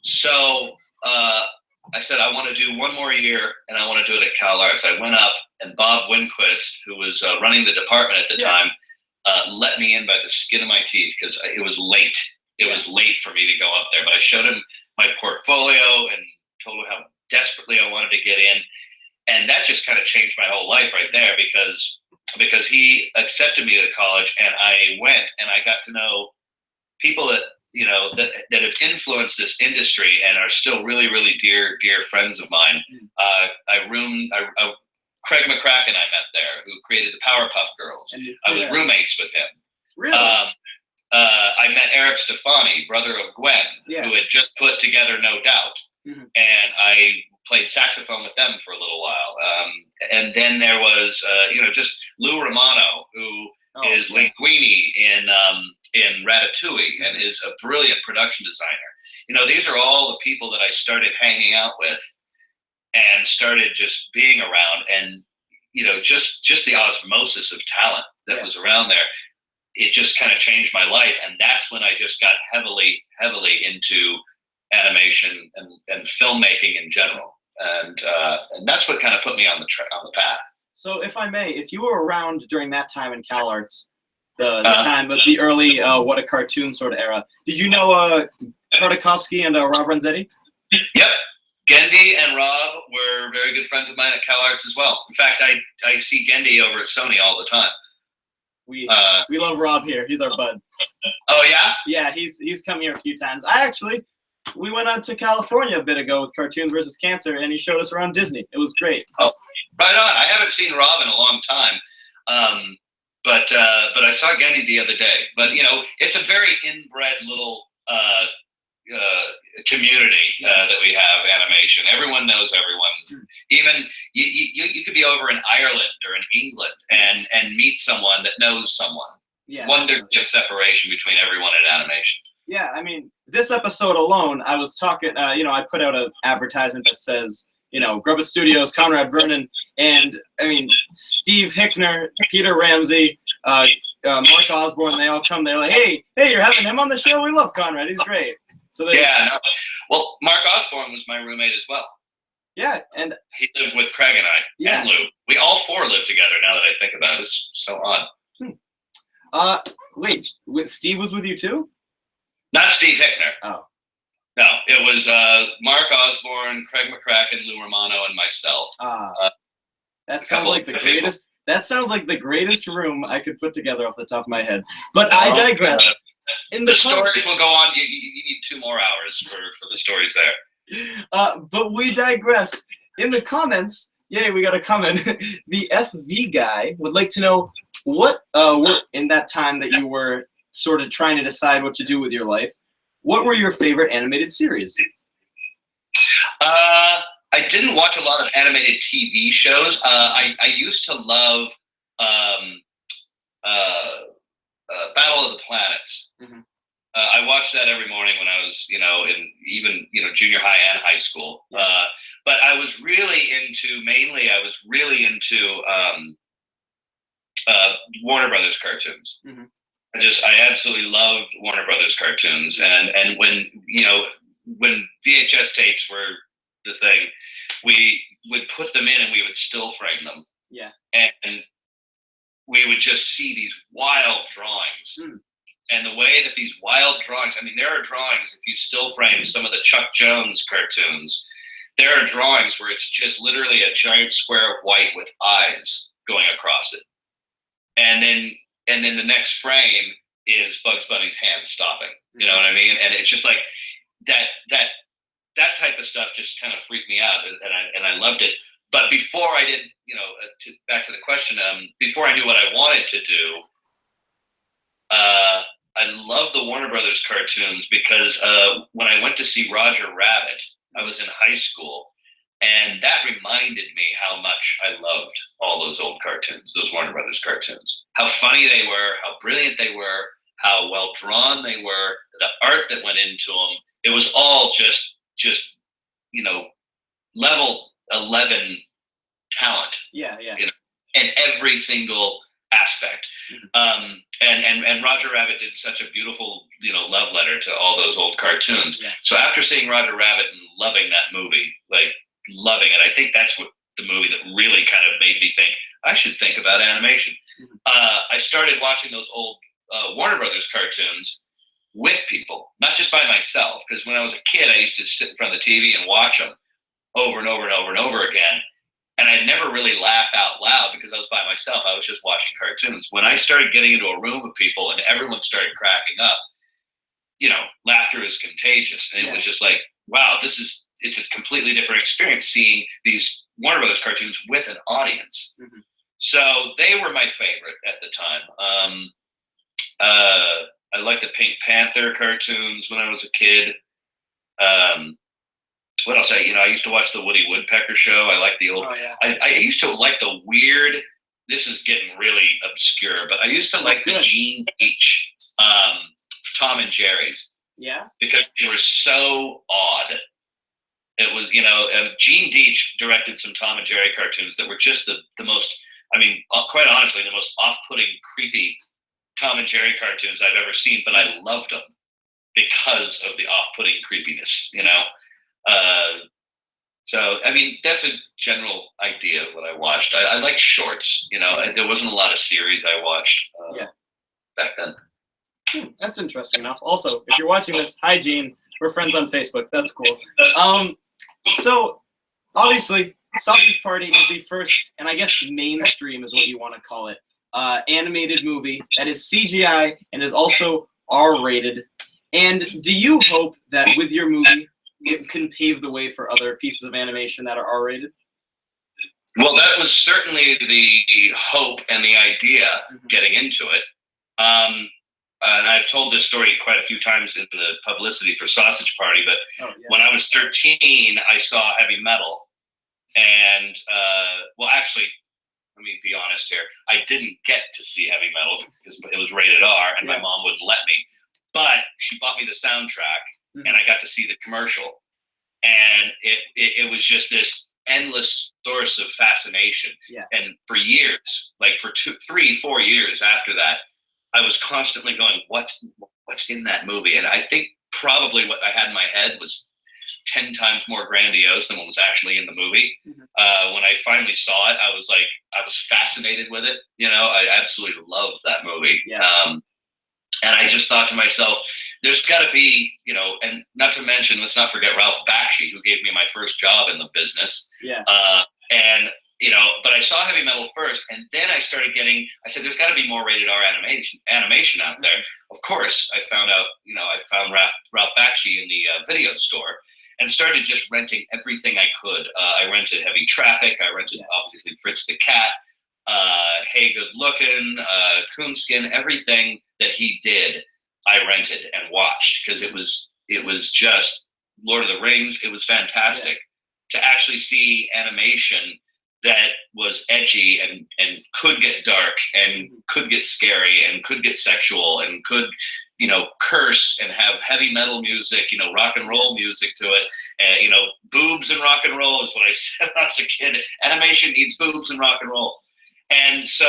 So I said, I want to do one more year and I want to do it at Cal Arts. I went up and Bob Winquist, who was running the department at the time, let me in by the skin of my teeth because it was late. It was late for me to go up there. But I showed him my portfolio and told him how desperately I wanted to get in. And that just kind of changed my whole life right there because he accepted me to college and I went and I got to know people that that have influenced this industry and are still really, really dear friends of mine. Craig McCracken I met there, who created the Powerpuff Girls. I was roommates with him. Really? I met Eric Stefani, brother of Gwen, who had just put together No Doubt. Mm-hmm. And I played saxophone with them for a little while. And then there was, just Lou Romano, who is Linguini in Ratatouille and is a brilliant production designer. These are all the people that I started hanging out with and started just being around, and just the osmosis of talent that was around there. It just kind of changed my life, and that's when I just got heavily into animation and filmmaking in general, and that's what kind of put me on the path. So, if I may, if you were around during that time in Cal Arts, the time of the early What a Cartoon sort of era, did you know Tartakovsky and Rob Renzetti? Yep. Gendy and Rob were very good friends of mine at Cal Arts as well. In fact, I see Gendy over at Sony all the time. We love Rob here. He's our bud. Oh yeah? Yeah, he's come here a few times. We went out to California a bit ago with Cartoons versus Cancer, and he showed us around Disney. It was great. Oh, right on. I haven't seen Rob in a long time, but I saw Gendy the other day. But it's a very inbred little community that we have, animation. Everyone knows everyone. Even you could be over in Ireland or in England and meet someone that knows someone. Yeah. One degree of separation between everyone in animation. Yeah, I mean, this episode alone, I was talking, I put out an advertisement that says, Gruppetstudios, Conrad Vernon, and I mean, Steve Hickner, Peter Ramsey, Mark Osborne, they all come. They're like, hey, you're having him on the show? We love Conrad. He's great. So well, Mark Osborne was my roommate as well. Yeah, and he lived with Craig and I and Lou. We all four lived together. Now that I think about it, it's so odd. Wait, Steve was with you too? Not Steve Hickner. Oh. No, it was Mark Osborne, Craig McCracken, Lou Romano, and myself. That sounds like the greatest. That sounds like the greatest room I could put together off the top of my head. But I digress. The stories will go on. You need 2 more hours for the stories there. But we digress. In the comments, we got a comment. The FV guy would like to know what in that time that you were sort of trying to decide what to do with your life, what were your favorite animated series? I didn't watch a lot of animated TV shows. I used to love Battle of the Planets. Mm-hmm. I watched that every morning when I was, in junior high and high school. Yeah. But I was really into Warner Brothers cartoons. Mm-hmm. I absolutely loved Warner Brothers cartoons, and when VHS tapes were the thing, we would put them in and we would still frame them. Yeah. And we would just see these wild drawings. Mm. And the way that these wild drawings, I mean, there are drawings, if you still frame some of the Chuck Jones cartoons, there are drawings where it's just literally a giant square of white with eyes going across it. And then the next frame is Bugs Bunny's hand stopping. You know what I mean? And it's just like that type of stuff just kind of freaked me out, and I loved it. But before I did, back to the question, before I knew what I wanted to do, I love the Warner Brothers cartoons because when I went to see Roger Rabbit, I was in high school, And that reminded me how much I loved all those old cartoons, those Warner Brothers cartoons. How funny they were, how brilliant they were, how well drawn they were, the art that went into them. It was all just level 11 talent. Yeah, yeah. In every single aspect. And Roger Rabbit did such a beautiful, love letter to all those old cartoons. Yeah. So after seeing Roger Rabbit and loving that movie, like loving it, I think that's what the movie that really kind of made me think I should think about animation. I started watching those old Warner Brothers cartoons with people, not just by myself, because when I was a kid, I used to sit in front of the TV and watch them over and over and over and over again. And I'd never really laugh out loud because I was by myself. I was just watching cartoons. When I started getting into a room of people and everyone started cracking up, laughter is contagious. And it was just like, wow, it's a completely different experience seeing these Warner Brothers cartoons with an audience. So they were my favorite at the time. I liked the Pink Panther cartoons when I was a kid. What else? I used to watch the Woody Woodpecker show. I like the old. Oh, yeah. I used to like the weird. This is getting really obscure, but I used to like the Gene Beach, Tom and Jerry's. Yeah. Because they were so odd. It was, Gene Deitch directed some Tom and Jerry cartoons that were just the most. I mean, quite honestly, the most off-putting, creepy Tom and Jerry cartoons I've ever seen. But I loved them because of the off-putting creepiness. So, I mean, that's a general idea of what I watched. I like shorts, there wasn't a lot of series I watched back then. That's interesting enough. Also, if you're watching this, hi, Gene. We're friends on Facebook. That's cool. So, obviously, Sausage Party is the first, and I guess mainstream is what you want to call it, animated movie that is CGI and is also R-rated. And do you hope that with your movie, it can pave the way for other pieces of animation that are R-rated? Well, that was certainly the hope and the idea getting into it. And I've told this story quite a few times in the publicity for Sausage Party, but when I was 13, I saw heavy metal. And, actually, let me be honest here. I didn't get to see heavy metal because it was rated R and my mom wouldn't let me. But she bought me the soundtrack. And I got to see the commercial, and it was just this endless source of fascination. And for years, like for 3, 4 years after that, I was constantly going, what's in that movie? And I think probably what I had in my head was 10 times more grandiose than what was actually in the movie. When I finally saw it, I was fascinated with it. I absolutely loved that movie. And I just thought to myself, there's got to be, and not to mention, let's not forget Ralph Bakshi, who gave me my first job in the business. But I saw heavy metal first, and then I said, there's got to be more rated R animation out there. Of course, I found Ralph Bakshi in the video store and started just renting everything I could. I rented Heavy Traffic. I rented, obviously, Fritz the Cat, Hey Good Looking, Coonskin, everything that he did. I rented and watched because it was just Lord of the Rings. It was fantastic to actually see animation that was edgy and could get dark and could get scary and could get sexual and could, curse and have heavy metal music, rock and roll music to it. Boobs and rock and roll is what I said when I was a kid. Animation needs boobs and rock and roll. And so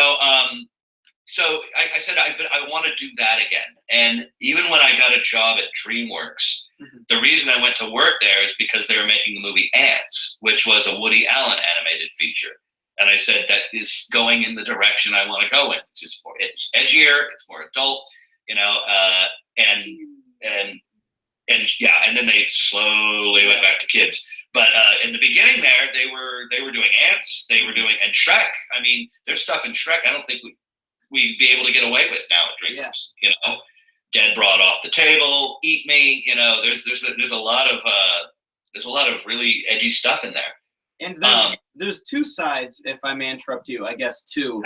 I said, I want to do that again. And even when I got a job at DreamWorks, the reason I went to work there is because they were making the movie Ants, which was a Woody Allen animated feature. And I said, that is going in the direction I want to go in. It's edgier, it's more adult, and then they slowly went back to kids. But in the beginning there, they were doing Ants, and Shrek. I mean, there's stuff in Shrek I don't think we'd be able to get away with now at DreamWorks. Dead Broad Off the Table, Eat Me. There's a lot of really edgy stuff in there. And there's two sides, if I may interrupt you, I guess, to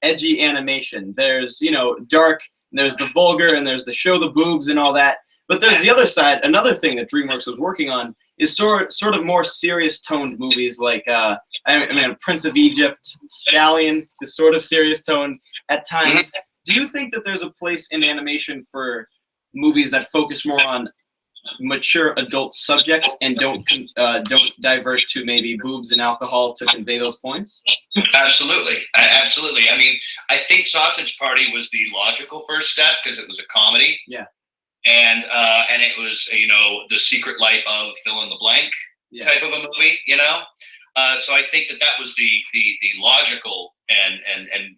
edgy animation. There's dark, there's the vulgar, and there's the show the boobs and all that. But there's the other side. Another thing that DreamWorks was working on is sort of more serious toned movies like Prince of Egypt, Stallion is sort of serious toned at times. Mm-hmm. Do you think that there's a place in animation for movies that focus more on mature adult subjects and don't divert to maybe boobs and alcohol to convey those points? Absolutely. Absolutely. I mean, I think Sausage Party was the logical first step because it was a comedy. Yeah. And it was, the secret life of fill in the blank type of a movie, So I think that was the logical and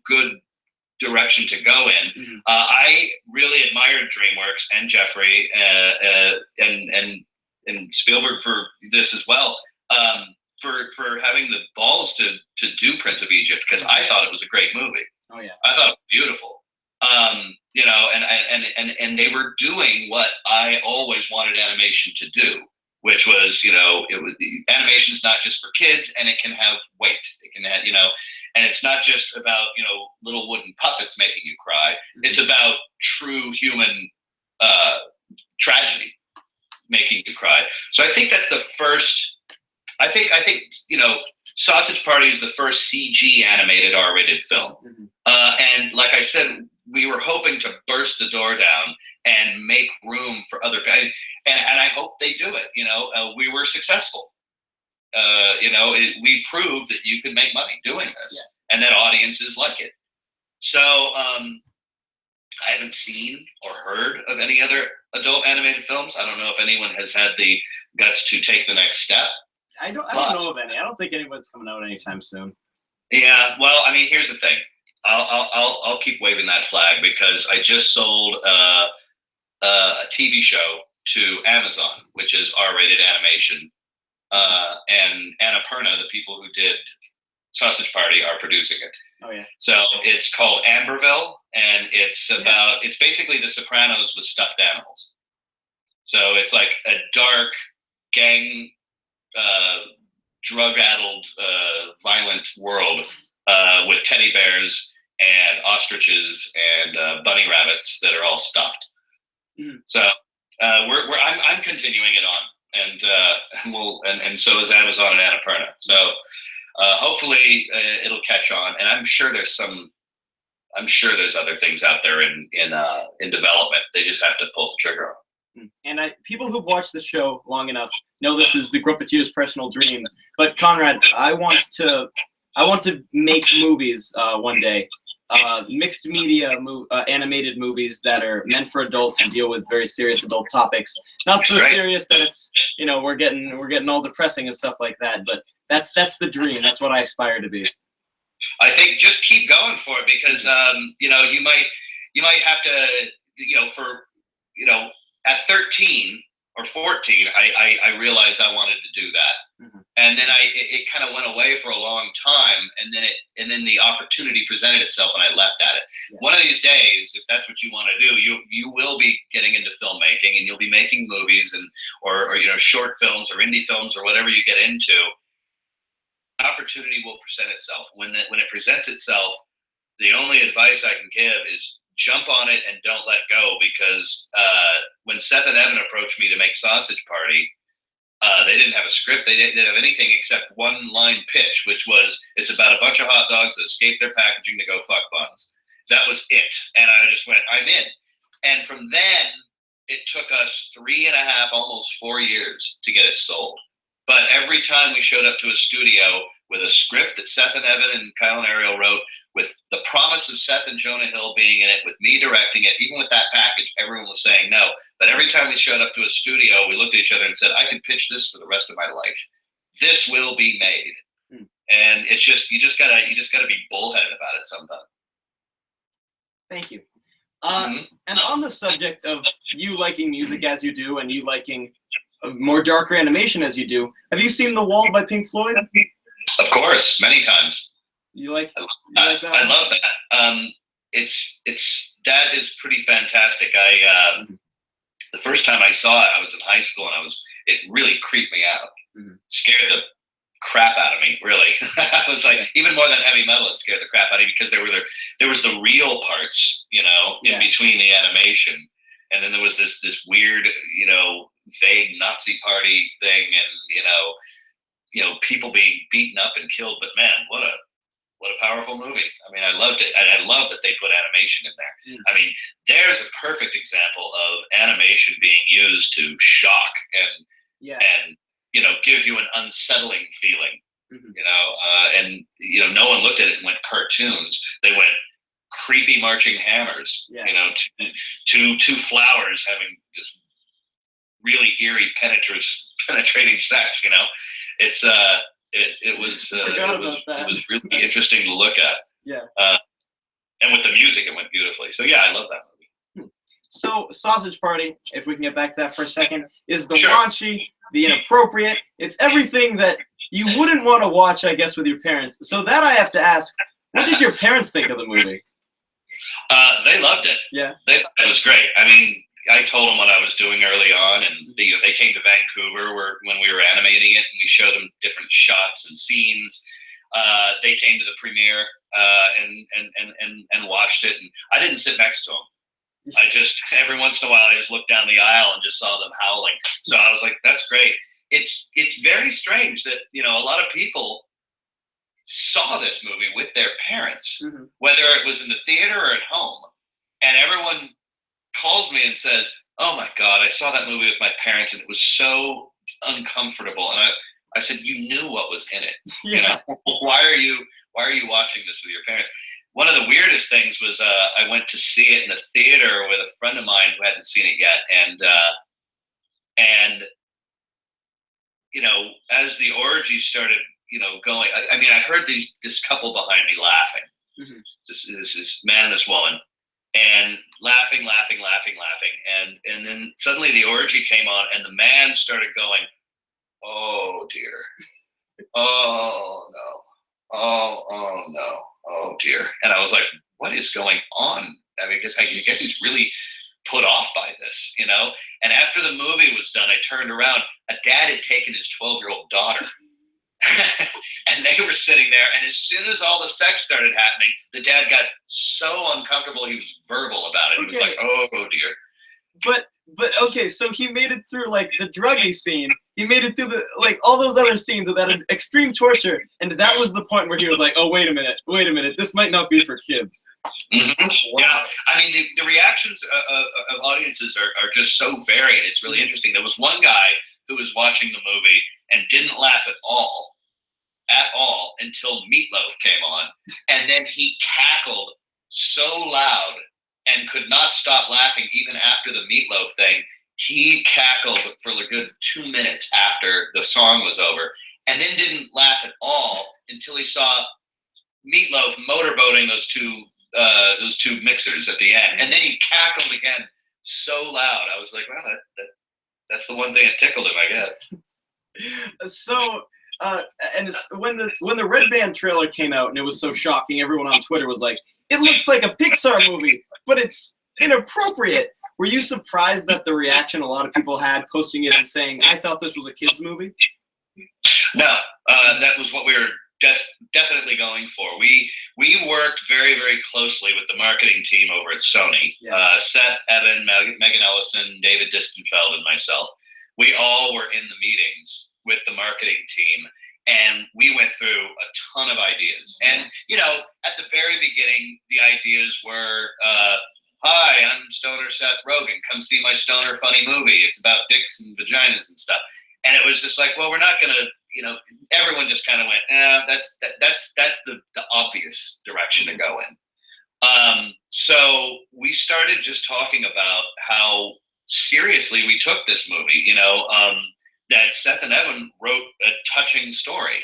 good direction to go in. Mm-hmm. I really admired DreamWorks and Jeffrey and Spielberg for this as well, for having the balls to do Prince of Egypt, because I thought it was a great movie. Oh yeah, I thought it was beautiful. And they were doing what I always wanted animation to do, which was, animation's not just for kids, and it can have weight. It can have, and it's not just about, little wooden puppets making you cry. Mm-hmm. It's about true human tragedy making you cry. So I think that's the first. I think Sausage Party is the first CG animated R-rated film. Mm-hmm. And like I said, we were hoping to burst the door down and make room for other people. And I hope they do it. We were successful. We proved that you could make money doing this, and that audiences like it. So I haven't seen or heard of any other adult animated films. I don't know if anyone has had the guts to take the next step. I don't know of any. I don't think anyone's coming out anytime soon. Yeah, well, I mean, here's the thing. I'll keep waving that flag because I just sold a TV show to Amazon, which is R-rated animation, and Annapurna, the people who did Sausage Party, are producing it. Oh yeah. So it's called Amberville, and it's basically The Sopranos with stuffed animals. So it's like a dark gang, drug-addled, violent world with teddy bears and ostriches and bunny rabbits that are all stuffed. Mm. So I'm continuing it on, and so is Amazon and Annapurna. So hopefully it'll catch on, and I'm sure there's other things out there in development. They just have to pull the trigger on. And people who've watched the show long enough know this is the Gruppeteer's personal dream. But Conrad, I want to make movies one day, mixed media animated movies that are meant for adults and deal with very serious adult topics. Not so serious that it's we're getting all depressing and stuff like that. But that's the dream. That's what I aspire to be. I think just keep going for it because you might have to at 13 or 14 I realized I wanted to do that. Mm-hmm. And then it kind of went away for a long time, and then the opportunity presented itself and I leapt at it. Yeah. One of these days, if that's what you want to do, you will be getting into filmmaking and you'll be making movies or short films or indie films or whatever you get into. Opportunity will present itself. When it presents itself, the only advice I can give is jump on it and don't let go, because when Seth and Evan approached me to make Sausage Party, they didn't have a script. They didn't have anything except one line pitch, which was, it's about a bunch of hot dogs that escape their packaging to go fuck buns. That was it. And I just went, I'm in. And from then, it took us 3.5, almost 4 years to get it sold. But every time we showed up to a studio with a script that Seth and Evan and Kyle and Ariel wrote, with the promise of Seth and Jonah Hill being in it, with me directing it, even with that package, everyone was saying no. But every time we showed up to a studio, we looked at each other and said, I can pitch this for the rest of my life. This will be made. And it's just, you just gotta be bullheaded about it sometimes. Thank you. And on the subject of you liking music as you do, and you liking more darker animation as you do, have you seen The Wall by Pink Floyd? Of course, many times. You like that? I love that. That is pretty fantastic. The first time I saw it, I was in high school, and it really creeped me out. Mm-hmm. Scared the crap out of me, really. I was like, even more than heavy metal, it scared the crap out of me, because there was the real parts, in between the animation. And then there was this weird, vague Nazi party thing, and people being beaten up and killed. But man, what a powerful movie. I mean, I loved it, and I love that they put animation in there. I mean, there's a perfect example of animation being used to shock and give you an unsettling feeling. And no one looked at it and went cartoons. They went creepy marching hammers. Two flowers having this really eerie penetrating sex. It's it was really interesting to look at. And with the music, it went beautifully. So I love that movie. So Sausage Party, if we can get back to that for a second, is the raunchy, the inappropriate. It's everything that you wouldn't want to watch, I guess, with your parents. So that I have to ask, what did your parents think of the movie? They loved it. Yeah. They thought it was great. I mean, I told them what I was doing early on, and they came to Vancouver when we were animating it, and we showed them different shots and scenes. They came to the premiere and watched it, and I didn't sit next to them. I just every once in a while I just looked down the aisle and just saw them howling. So I was like, "That's great." It's very strange that a lot of people saw this movie with their parents, whether it was in the theater or at home, and everyone calls me and says, "Oh my God, I saw that movie with my parents and it was so uncomfortable." And I said, "You knew what was in it. Why are you watching this with your parents?" One of the weirdest things was I went to see it in a theater with a friend of mine who hadn't seen it yet, and as the orgy started going, I mean, I heard this couple behind me laughing. This man and this woman, and laughing, and then suddenly the orgy came on, and the man started going, "Oh dear, oh no, oh no, oh dear," and I was like, "What is going on?" I mean, I guess he's really put off by this, And after the movie was done, I turned around. A dad had taken his 12-year-old daughter. And they were sitting there, and as soon as all the sex started happening, the dad got so uncomfortable he was verbal about it. He was like, "Oh dear." But okay, so he made it through like the druggy scene. He made it through the all those other scenes of that extreme torture, and that was the point where he was like, "Oh, wait a minute, this might not be for kids." Wow. Yeah, I mean the reactions of audiences are just so varied. It's really interesting. There was one guy who was watching the movie and didn't laugh at all until Meatloaf came on, and then he cackled so loud and could not stop laughing even after the Meatloaf thing. He cackled for a good 2 minutes after the song was over, and then didn't laugh at all until he saw Meatloaf motorboating those two mixers at the end, and then he cackled again so loud. I was like, "Well, that's the one thing that tickled him, I guess." So, and when the Red Band trailer came out and it was so shocking, everyone on Twitter was like, "It looks like a Pixar movie, but it's inappropriate." Were you surprised that the reaction a lot of people had posting it and saying, "I thought this was a kids movie"? No, that was what we were definitely going for. We worked very, very closely with the marketing team over at Sony. Seth, Evan, Megan Ellison, David Distenfeld, and myself. We all were in the meetings with the marketing team, and we went through a ton of ideas. And at the very beginning, the ideas were, "Hi, I'm Stoner Seth Rogen. Come see my stoner funny movie. It's about dicks and vaginas and stuff." And it was just like, well, we're not gonna, everyone just kind of went, that's the obvious direction to go in. So we started just talking about how seriously we took this movie. That Seth and Evan wrote a touching story.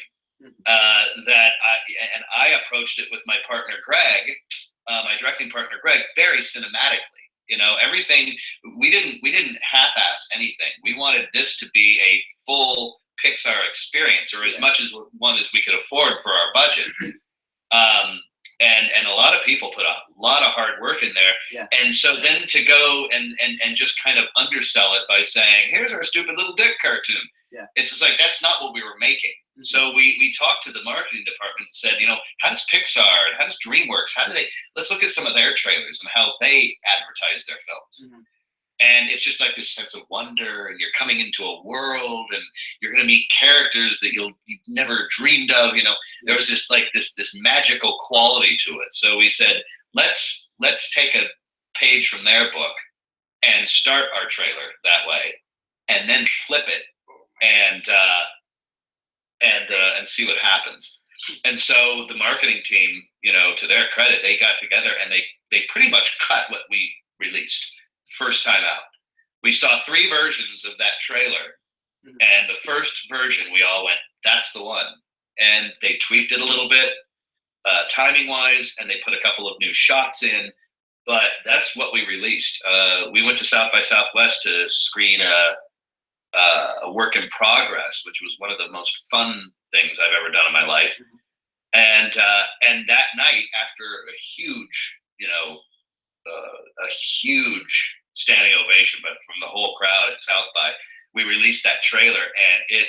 That I approached it with my partner Greg, my directing partner Greg, very cinematically. Everything we didn't half-ass anything. We wanted this to be a full Pixar experience, or as much as one as we could afford for our budget. And a lot of people put a lot of hard work in there. Yeah. And so then to go and just kind of undersell it by saying, "Here's our stupid little dick cartoon." Yeah. It's just like, that's not what we were making. Mm-hmm. So we talked to the marketing department and said, how does Pixar and how does DreamWorks, let's look at some of their trailers and how they advertise their films. Mm-hmm. And it's just like this sense of wonder, and you're coming into a world, and you're going to meet characters that you've never dreamed of. There was this magical quality to it. So we said, let's take a page from their book and start our trailer that way, and then flip it and see what happens. And so the marketing team, to their credit, they got together and they pretty much cut what we released first time out. We saw 3 versions of that trailer, and the first version we all went, that's the one. And they tweaked it a little bit, timing wise, and they put a couple of new shots in, but that's what we released. We went to South by Southwest to screen a work in progress, which was one of the most fun things I've ever done in my life. And that night, after a huge, a huge standing ovation, but from the whole crowd at South by, we released that trailer, and it,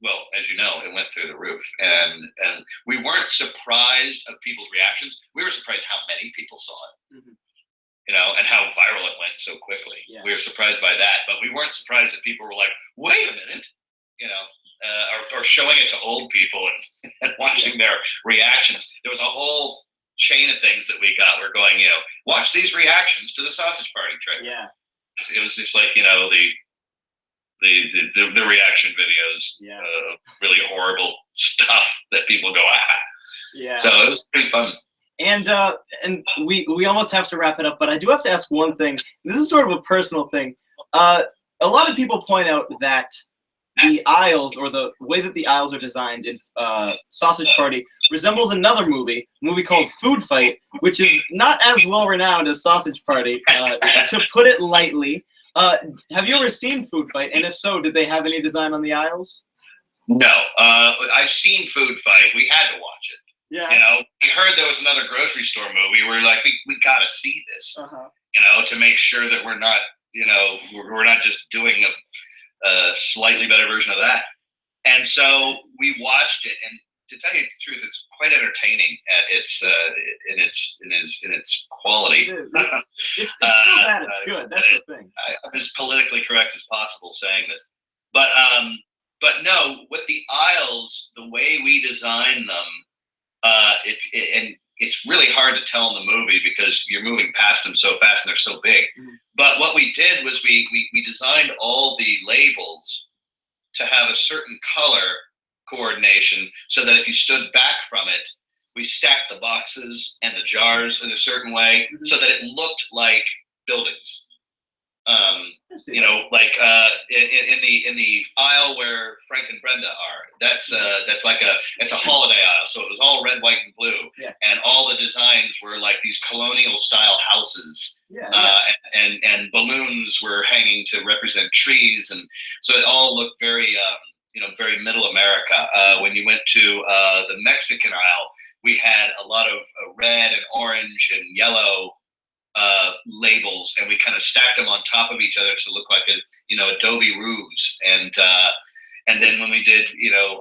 well, as you know, it went through the roof. And we weren't surprised of people's reactions. We were surprised how many people saw it, and how viral it went so quickly. Yeah. We were surprised by that, but we weren't surprised that people were like, wait a minute, or showing it to old people and watching their reactions. There was a whole chain of things that we got. We're going, watch these reactions to the Sausage Party trailer. Yeah, it was just like the reaction videos of really horrible stuff that people go Yeah. So it was pretty fun. And we almost have to wrap it up, but I do have to ask one thing. This is sort of a personal thing. A lot of people point out that the aisles, or the way that the aisles are designed in Sausage Party, resembles another movie called Food Fight, which is not as well renowned as Sausage Party, to put it lightly. Have you ever seen Food Fight? And if so, did they have any design on the aisles? No. I've seen Food Fight. We had to watch it. Yeah. We heard there was another grocery store movie. We're like, we got to see this, to make sure that we're not, we're not just doing a slightly better version of that. And so we watched it, and to tell you the truth, it's quite entertaining at its in its quality. It's so bad it's good. That's the thing. I'm as politically correct as possible saying this, but no, with the aisles, the way we design them, and it's really hard to tell in the movie because you're moving past them so fast and they're so big. But what we did was we designed all the labels to have a certain color coordination, so that if you stood back from it, we stacked the boxes and the jars in a certain way so that it looked like buildings. Like in the aisle where Frank and Brenda are, that's like it's a holiday aisle, so it was all red, white, and blue, and all the designs were like these colonial style houses, and balloons were hanging to represent trees, and so it all looked very very middle America. When you went to the Mexican aisle, we had a lot of red and orange and yellow labels, and we kind of stacked them on top of each other to look like adobe roofs. And then when we did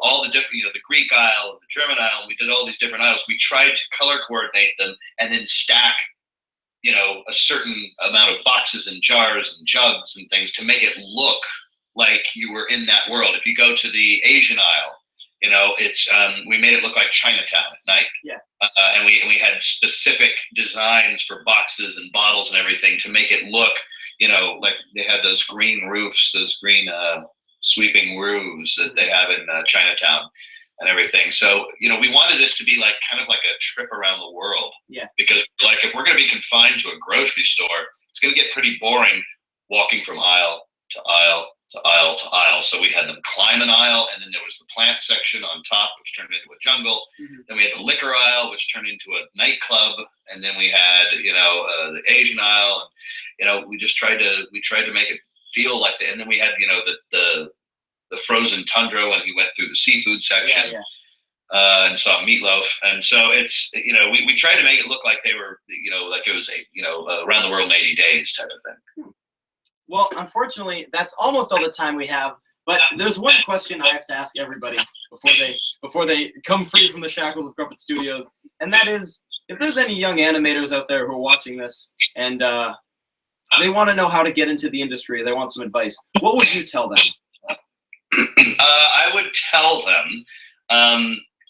all the different the Greek aisle and the German aisle, and we did all these different aisles, we tried to color coordinate them and then stack a certain amount of boxes and jars and jugs and things to make it look like you were in that world. If you go to the Asian aisle, it's we made it look like Chinatown at night. Yeah. And we had specific designs for boxes and bottles and everything to make it look, like they had those green roofs, those green sweeping roofs that they have in Chinatown and everything. So, we wanted this to be like kind of like a trip around the world. Yeah. Because like if we're going to be confined to a grocery store, it's going to get pretty boring walking from aisle to aisle to aisle to aisle. So we had them climb an aisle, and then there was the plant section on top, which turned into a jungle. Then we had the liquor aisle, which turned into a nightclub, and then we had the Asian aisle, and we just tried to make it feel like that. And then we had the frozen tundra when he went through the seafood section. And saw meatloaf, and so it's we tried to make it look like they were like it was around the world in 80 days type of thing. Well, unfortunately, that's almost all the time we have. But there's one question I have to ask everybody before they come free from the shackles of Gruppetstudios, and that is, if there's any young animators out there who are watching this and They want to know how to get into the industry. They want some advice. What would you tell them? I would tell them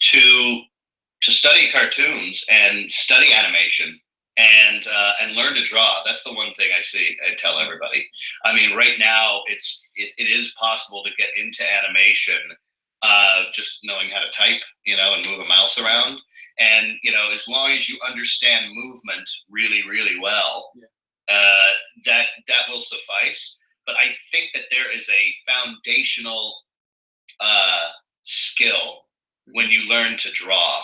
to study cartoons and study animation and learn to draw. That's the one thing I tell everybody. I mean, right now it is possible to get into animation just knowing how to type, and move a mouse around. And as long as you understand movement really, really well, that will suffice. But I think that there is a foundational skill when you learn to draw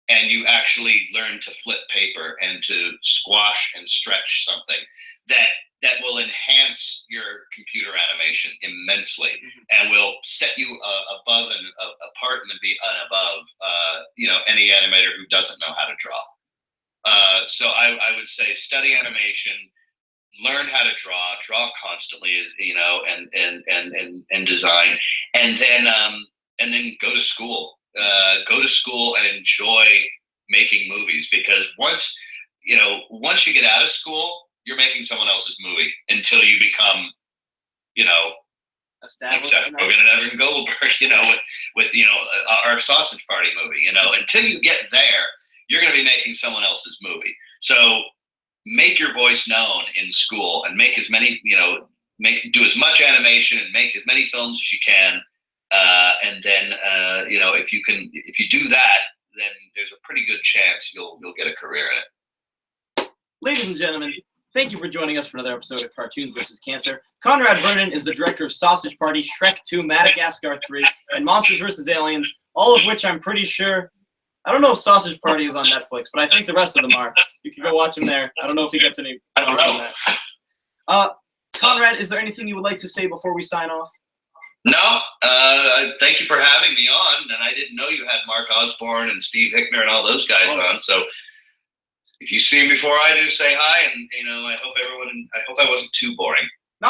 and you actually learn to flip paper and to squash and stretch something that will enhance your computer animation immensely and will set you above and apart and above any animator who doesn't know how to draw. So I would say study animation, learn how to draw constantly, and design, and then go to school. Go to school and enjoy making movies, because once you get out of school, you're making someone else's movie until you become, like Seth Rogen and Evan Goldberg, with our Sausage Party movie. Until you get there, you're going to be making someone else's movie. So make your voice known in school and make as many, do as much animation and make as many films as you can. And then, if you do that, then there's a pretty good chance you'll get a career in it. Ladies and gentlemen, thank you for joining us for another episode of Cartoons vs. Cancer. Conrad Vernon is the director of Sausage Party, Shrek 2, Madagascar 3, and Monsters vs. Aliens, all of which I'm pretty sure, I don't know if Sausage Party is on Netflix, but I think the rest of them are. You can go watch them there. I don't know if he gets any. I don't know. Conrad, is there anything you would like to say before we sign off? No, thank you for having me on, and I didn't know you had Mark Osborne and Steve Hickner and all those guys on. So if you see me before I do, say hi, and I hope I wasn't too boring. No,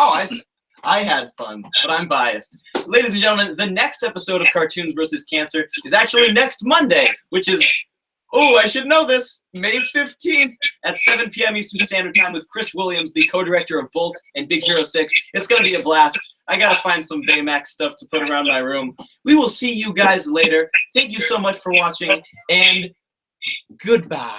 I had fun, but I'm biased. Ladies and gentlemen, the next episode of Cartoons vs. Cancer is actually next Monday, which is, I should know this, May 15th at 7 p.m. Eastern Standard Time with Chris Williams, the co-director of Bolt and Big Hero 6. It's going to be a blast. I got to find some Baymax stuff to put around my room. We will see you guys later. Thank you so much for watching, and goodbye.